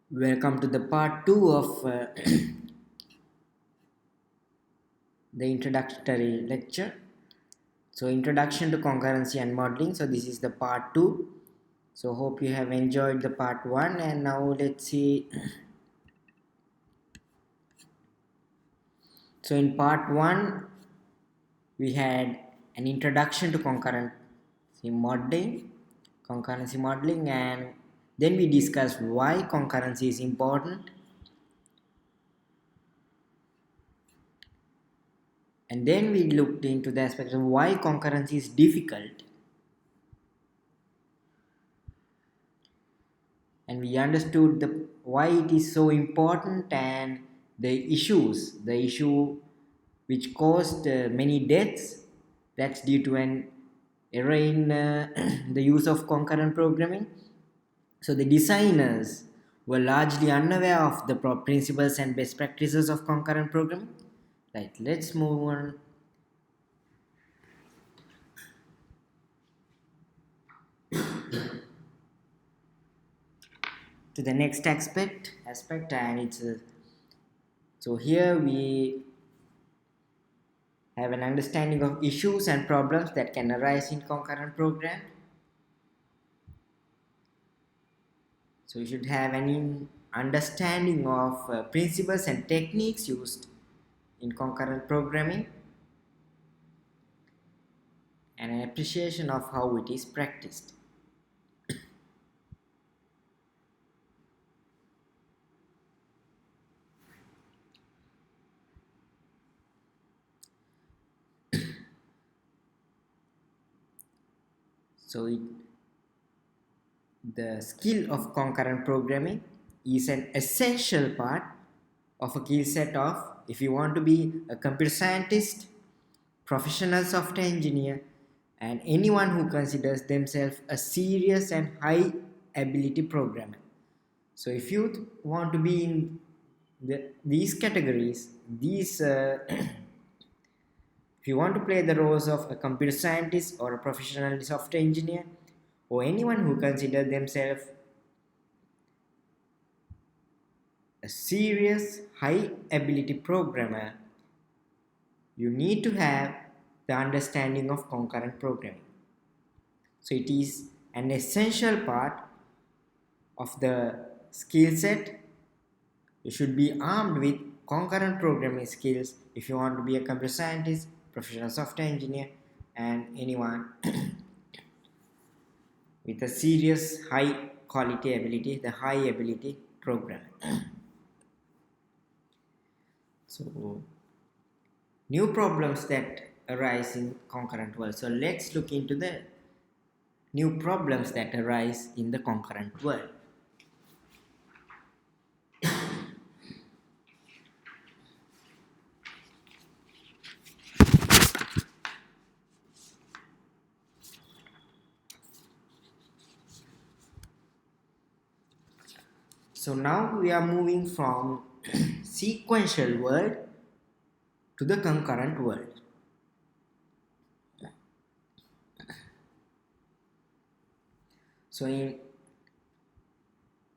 Welcome to the part 2 of the introductory lecture. So, introduction to concurrency and modeling. So, this is the part 2. So, hope you have enjoyed the part 1, and now let's see. So, in part 1, we had an introduction to concurrency modeling, and then we discussed why concurrency is important. And then we looked into the aspects of why concurrency is difficult. And we understood why it is so important and the issue which caused many deaths, that's due to an error in the use of concurrent programming. So the designers were largely unaware of the principles and best practices of concurrent programming. Right, let's move on to the next aspect, and it's so here we have an understanding of issues and problems that can arise in concurrent program. So you should have an understanding of principles and techniques used in concurrent programming and an appreciation of how it is practiced. So the skill of concurrent programming is an essential part of a skill set of, if you want to be a computer scientist, professional software engineer, and anyone who considers themselves a serious and high ability programmer. So if you want to be in these categories, if you want to play the roles of a computer scientist or a professional software engineer, or anyone who considers themselves a serious high ability programmer, you need to have the understanding of concurrent programming. So it is an essential part of the skill set. You should be armed with concurrent programming skills if you want to be a computer scientist, professional software engineer, and anyone with a serious high quality ability, the high ability programming. So new problems that arise in concurrent world. So let's look into the new problems that arise in the concurrent world. So now we are moving from sequential world to the concurrent world. So in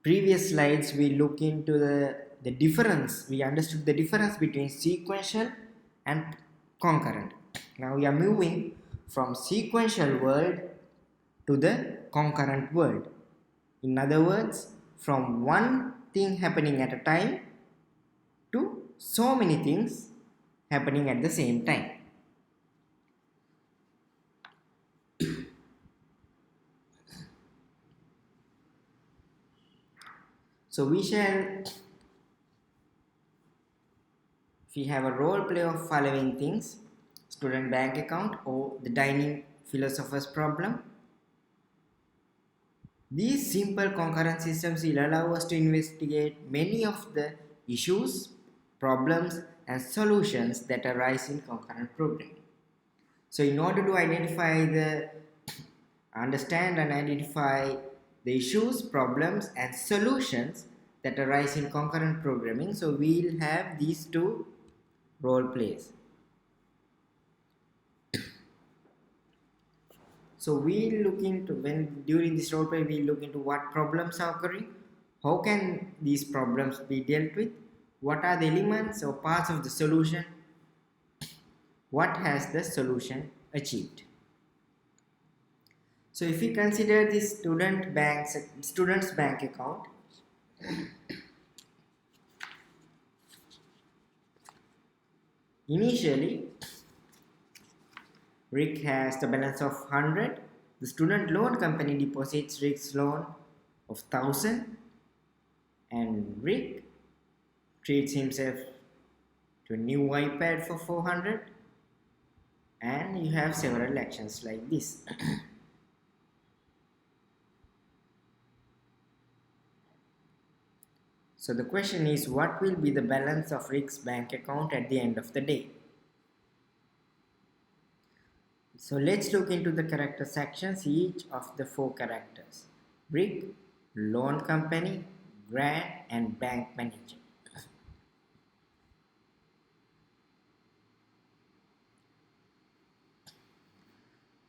previous slides we look into the difference, we understood the difference between sequential and concurrent. Now we are moving from sequential world to the concurrent world. In other words, from one thing happening at a time to so many things happening at the same time. So we have a role play of following things: student bank account or the dining philosopher's problem. These simple concurrent systems will allow us to investigate many of the issues, problems, and solutions that arise in concurrent programming. So in order to understand and identify the issues, problems, and solutions that arise in concurrent programming, so we'll have these two role plays. So we'll look into, during this role play we'll look into what problems are occurring, How can these problems be dealt with? What are the elements or parts of the solution? What has the solution achieved? So if we consider the student's bank account, initially Rick has the balance of 100. The student loan company deposits Rick's loan of 1000, and Rick treats himself to a new iPad for 400, and you have several actions like this. So the question is, what will be the balance of Rick's bank account at the end of the day? So let's look into the character sections, each of the 4 characters: Rick, loan company, grant, and bank manager.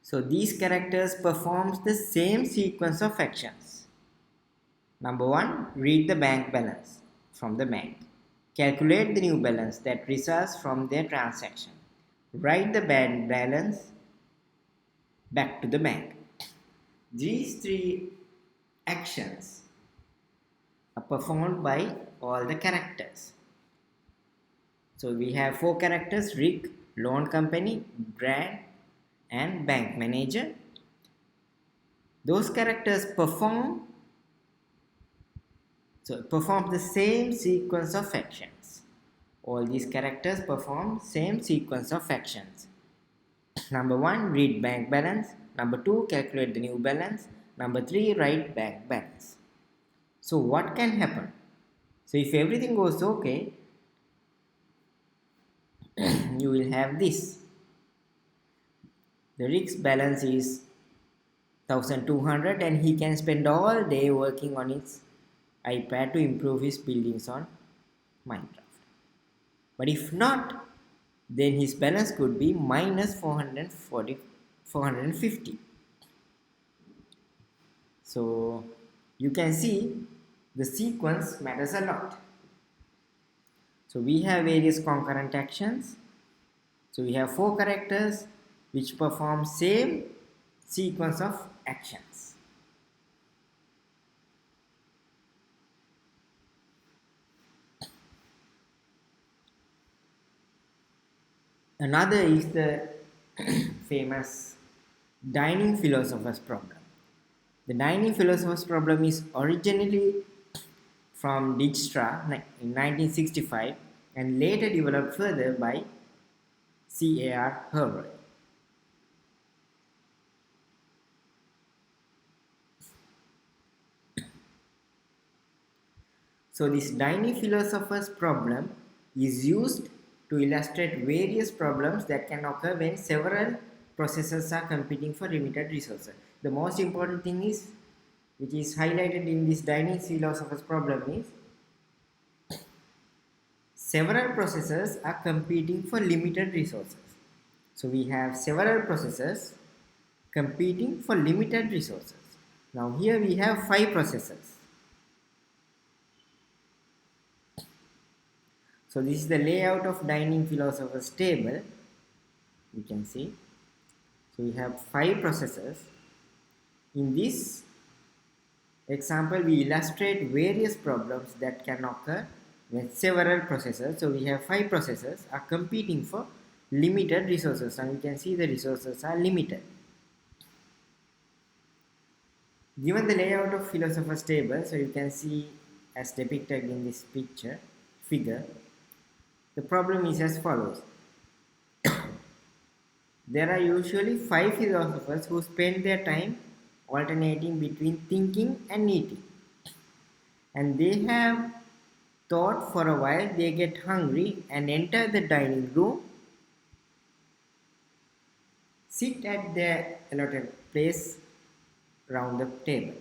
So these characters performs the same sequence of actions. Number 1, read the bank balance from the bank. Calculate the new balance that results from their transaction. Write the bank balance back to the bank. These 3 actions are performed by all the characters. So we have 4 characters: Rick, loan company, grant, and bank manager. Those characters perform the same sequence of actions. All these characters perform same sequence of actions. Number 1, read bank balance. Number 2, calculate the new balance. Number 3, write bank balance. So what can happen? So if everything goes okay, you will have this. The Rick's balance is 1200, and he can spend all day working on his iPad to improve his buildings on Minecraft. But if not, then his balance could be minus 450. So you can see the sequence matters a lot. So we have various concurrent actions. So we have 4 characters which perform same sequence of actions. Another is the famous dining philosopher's problem. The dining philosopher's problem is originally from Dijkstra in 1965 and later developed further by C.A.R. Herroy. So this dining philosopher's problem is used to illustrate various problems that can occur when several processes are competing for limited resources. The most important thing is, which is highlighted in this dining philosopher's problem, is several processes are competing for limited resources. So we have several processes competing for limited resources. Now here we have 5 processes. So this is the layout of dining philosopher's table. You can see. So we have 5 processes. In this example, we illustrate various problems that can occur when several processes. So we have 5 processes are competing for limited resources, and you can see the resources are limited. Given the layout of philosopher's table, so you can see as depicted in this figure, the problem is as follows. There are usually 5 philosophers who spend their time alternating between thinking and eating. And they have thought for a while, they get hungry and enter the dining room, sit at their allotted place round the table.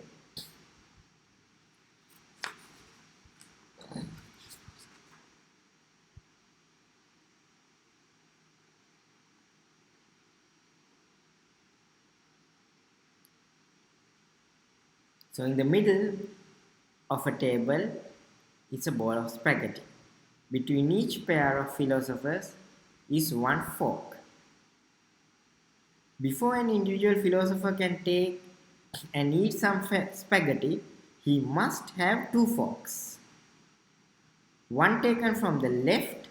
So in the middle, of a table is a bowl of spaghetti. Between each pair of philosophers is one fork. Before an individual philosopher can take and eat some spaghetti, he must have two forks. One taken from the left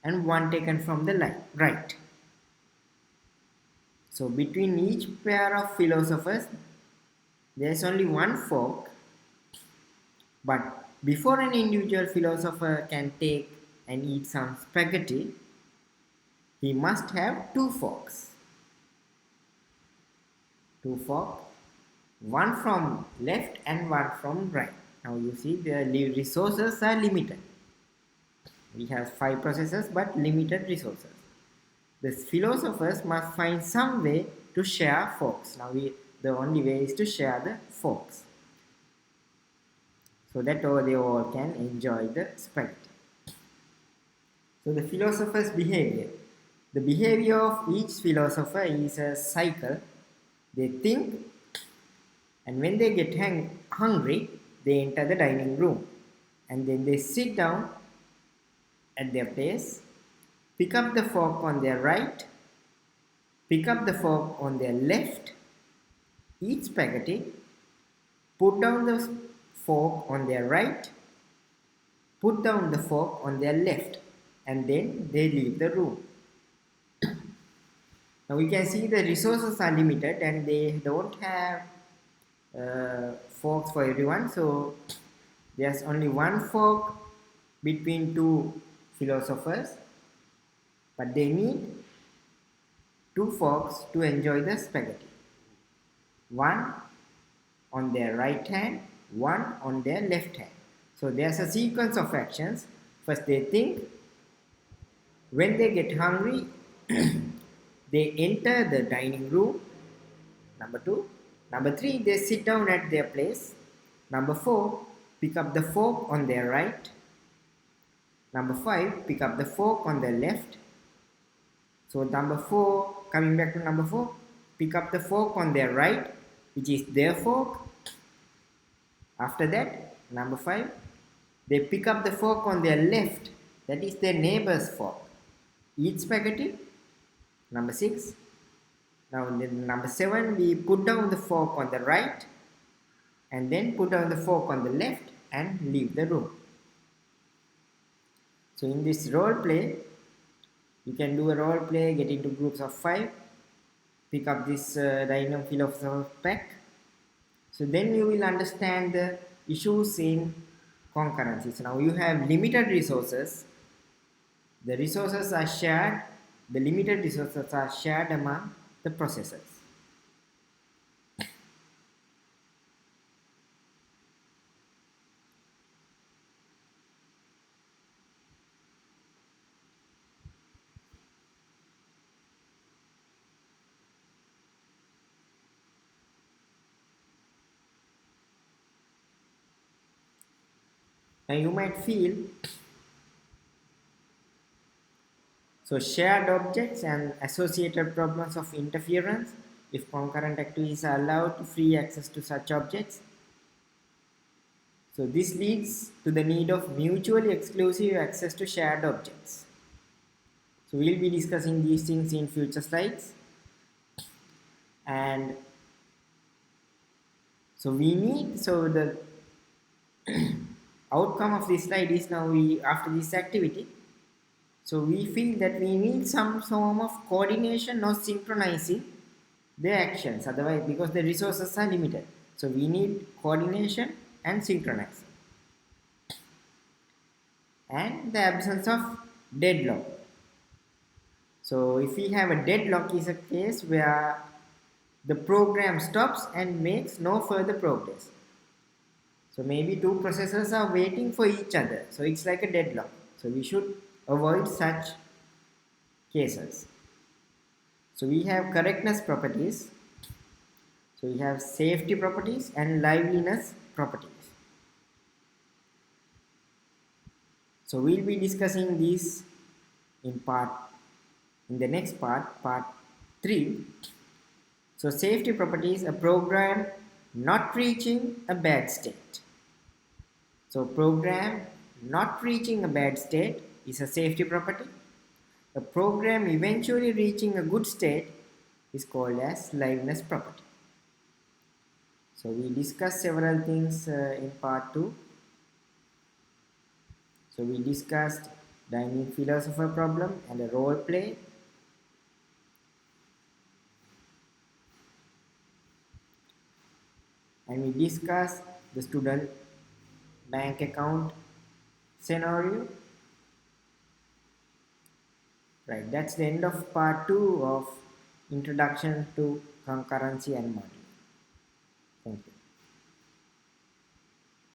and one taken from the right. So between each pair of philosophers, there is only one fork, but before an individual philosopher can take and eat some spaghetti, he must have two forks. Two forks, one from left and one from right. Now you see the resources are limited. We have 5 processors but limited resources. The philosophers must find some way to share forks. Now the only way is to share the forks, so that they all can enjoy the spaghetti. So the philosopher's behavior. The behavior of each philosopher is a cycle. They think, and when they get hungry, they enter the dining room, and then they sit down at their place, pick up the fork on their right, pick up the fork on their left, eat spaghetti, put down the fork on their right, put down the fork on their left, and then they leave the room. Now we can see the resources are limited and they don't have forks for everyone, so there's only one fork between two philosophers, but they need two forks to enjoy the spaghetti. One on their right hand, one on their left hand. So there's a sequence of actions. First they think, when they get hungry, they enter the dining room. Number 2. Number 3, they sit down at their place. Number 4, pick up the fork on their right. Number 5, pick up the fork on their left. So number 4, coming back to number 4, pick up the fork on their right, which is their fork. After that, number 5, they pick up the fork on their left, that is their neighbor's fork. Eat spaghetti. Number 6. Now in number 7, we put down the fork on the right and then put down the fork on the left and leave the room. So in this role play, you can do a role play, get into groups of 5, pick up this Dynamo Philosopher pack. So then you will understand the issues in concurrency. So now you have limited resources. The resources are shared. The limited resources are shared among the processors. Now you might feel, so shared objects and associated problems of interference if concurrent activities are allowed to free access to such objects. So this leads to the need of mutually exclusive access to shared objects. So we'll be discussing these things in future slides. And so the outcome of this slide is, now after this activity, so we feel that we need some form of coordination or synchronizing the actions, otherwise, because the resources are limited. So we need coordination and synchronizing. And the absence of deadlock. So if we have a deadlock, is a case where the program stops and makes no further progress. So maybe two processors are waiting for each other. So it's like a deadlock. So we should avoid such cases. So we have correctness properties. So we have safety properties and liveliness properties. So we'll be discussing these in the next part, part 3. So safety properties, a program not reaching a bad state. So program not reaching a bad state is a safety property. A program eventually reaching a good state is called as liveness property. So we discussed several things in part 2. So we discussed dynamic philosopher problem and a role play. And we discussed the student bank account scenario. Right, that's the end of part 2 of Introduction to Concurrency and Multiple.